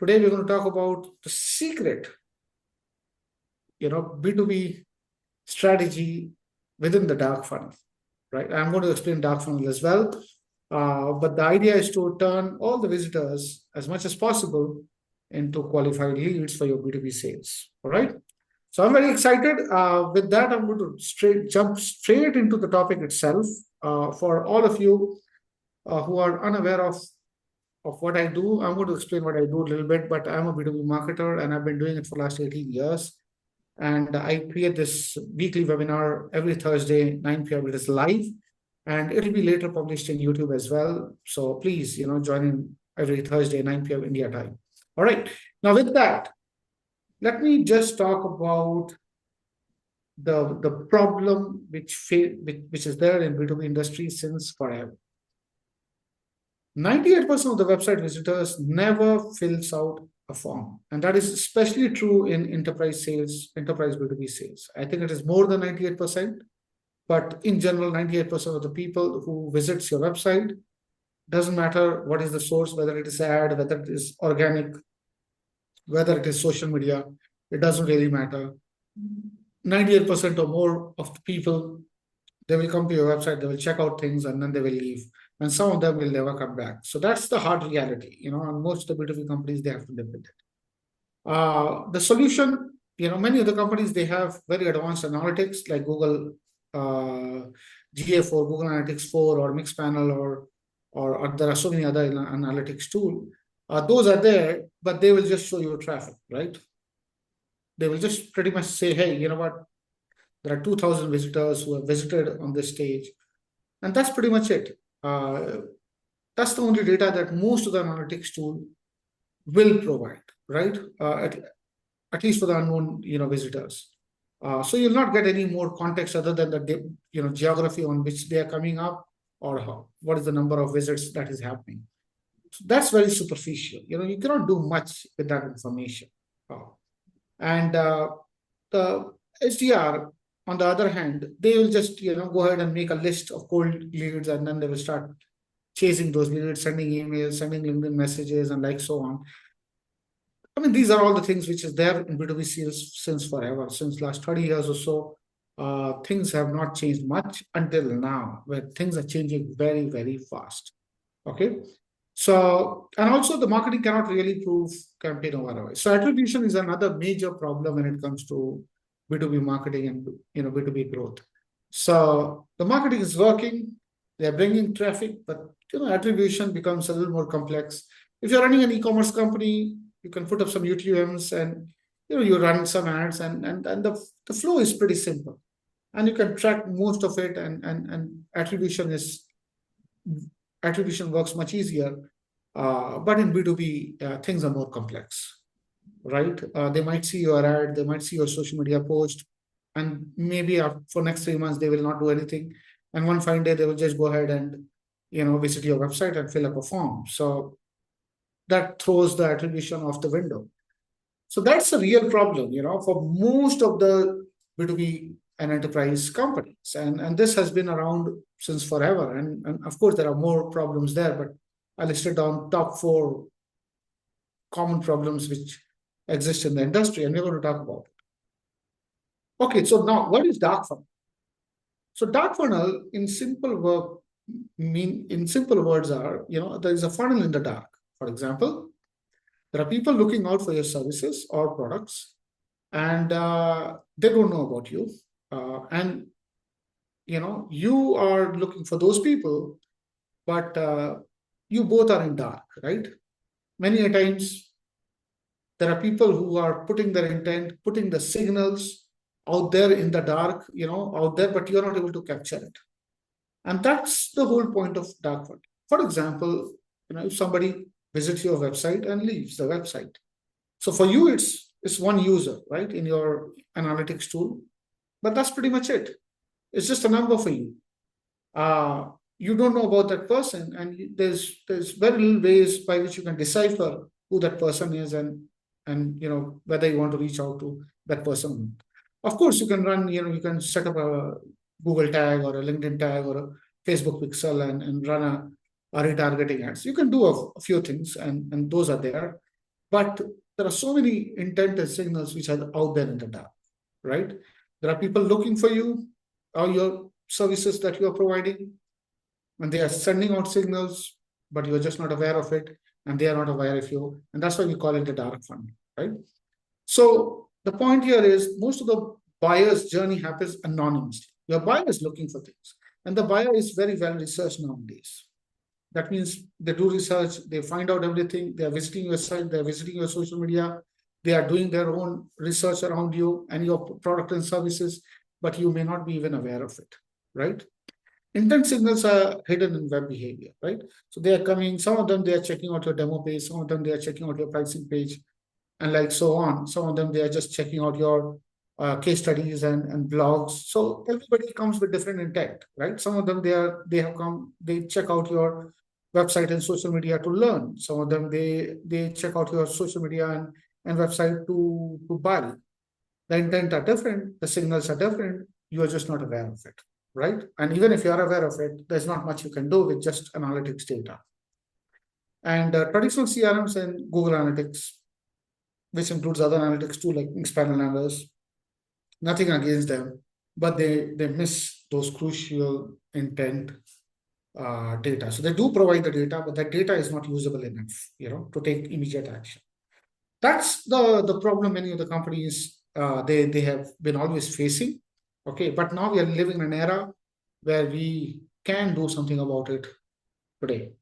Today, we're going to talk about the secret, B2B strategy within the dark funnel, right? I'm going to explain dark funnel as well. But the idea is to turn all the visitors as much as possible into qualified leads for your B2B sales. All right. So I'm very excited. With that, I'm going to jump straight into the topic itself. For all of you who are unaware of what I do, I'm going to explain what I do a little bit, but I'm a B2B marketer and I've been doing it for the last 18 years. And I create this weekly webinar every Thursday, 9 p.m. It is live and it'll be later published in YouTube as well. So please, join in every Thursday, 9 p.m. India time. All right. Now with that, let me just talk about the problem which is there in B2B industry since forever. 98% of the website visitors never fills out a form. And that is especially true in enterprise sales, enterprise B2B sales. I think it is more than 98%, but in general, 98% of the people who visits your website, doesn't matter what is the source, whether it is ad, whether it is organic, whether it is social media, it doesn't really matter. 98% or more of the people, they will come to your website, they will check out things, and then they will leave. And some of them will never come back. So that's the hard reality, and most of the B2B companies, they have to live with it. The solution, many of the companies, they have very advanced analytics like Google GA4, Google Analytics 4, or Mixpanel, or there are so many other analytics tools. Those are there, but they will just show you traffic, right? They will just pretty much say, hey, you know what? There are 2,000 visitors who have visited on this stage. And that's pretty much it. That's the only data that most of the analytics tool will provide, right? At least for the unknown, visitors. So you'll not get any more context other than the, geography on which they are coming up, or what is the number of visits that is happening. So that's very superficial. You cannot do much with that information. And the SDR, on the other hand, they will just go ahead and make a list of cold leads, and then they will start chasing those leads, sending emails, sending LinkedIn messages, and like so on. I mean, these are all the things which is there in B2B sales since forever, since last 30 years or so. Things have not changed much until now, where things are changing very, very fast. Okay. So, and also the marketing cannot really prove campaign ROI. So attribution is another major problem when it comes to B2B marketing and B2B growth. So the marketing is working, they're bringing traffic, but attribution becomes a little more complex. If you're running an e-commerce company, you can put up some UTMs and you run some ads, and the flow is pretty simple. And you can track most of it, and attribution works much easier. But in B2B, things are more complex, right? They might see your ad, they might see your social media post, and maybe for next 3 months, they will not do anything. And one fine day, they will just go ahead and, visit your website and fill up a form. So that throws the attribution off the window. So that's a real problem, for most of the B2B and enterprise companies. And this has been around since forever. And of course, there are more problems there, but I listed down top 4 common problems which exist in the industry, and we're going to talk about it. Okay, so now what is dark funnel? So dark funnel, in simple words, are there is a funnel in the dark. For example, there are people looking out for your services or products, and they don't know about you, and you are looking for those people, but you both are in dark, right? Many a times, there are people who are putting their intent, putting the signals out there in the dark, out there, but you're not able to capture it. And that's the whole point of dark funnel. For example, if somebody visits your website and leaves the website. So for you, it's one user, right, in your analytics tool, but that's pretty much it. It's just a number for you. You don't know about that person, and there's very little ways by which you can decipher who that person is, and whether you want to reach out to that person. Of course, you can run, you can set up a Google tag or a LinkedIn tag or a Facebook pixel and run a retargeting ads. You can do a few things, and those are there. But there are so many intent and signals which are out there in the dark, right? There are people looking for you or your services that you are providing, and they are sending out signals, but you're just not aware of it, and they are not aware of you. And that's why we call it the dark funnel, right? So the point here is most of the buyer's journey happens anonymously. Your buyer is looking for things, and the buyer is very well researched nowadays. That means they do research, they find out everything, they are visiting your site, they are visiting your social media, they are doing their own research around you and your product and services, but you may not be even aware of it, right? Intent signals are hidden in web behavior, right? So they are coming, some of them they are checking out your demo page, some of them they are checking out your pricing page, and like so on. Some of them they are just checking out your case studies and blogs. So everybody comes with different intent, right? Some of them they check out your website and social media to learn. Some of them they check out your social media and website to buy. The intent are different, the signals are different, you are just not aware of it, right? And even if you are aware of it, there's not much you can do with just analytics data. And traditional CRMs and Google Analytics, which includes other analytics too, like Spanner Analysis, nothing against them, but they miss those crucial intent data. So they do provide the data, but that data is not usable enough, to take immediate action. That's the problem many of the companies they have been always facing. Okay, but now we are living in an era where we can do something about it today.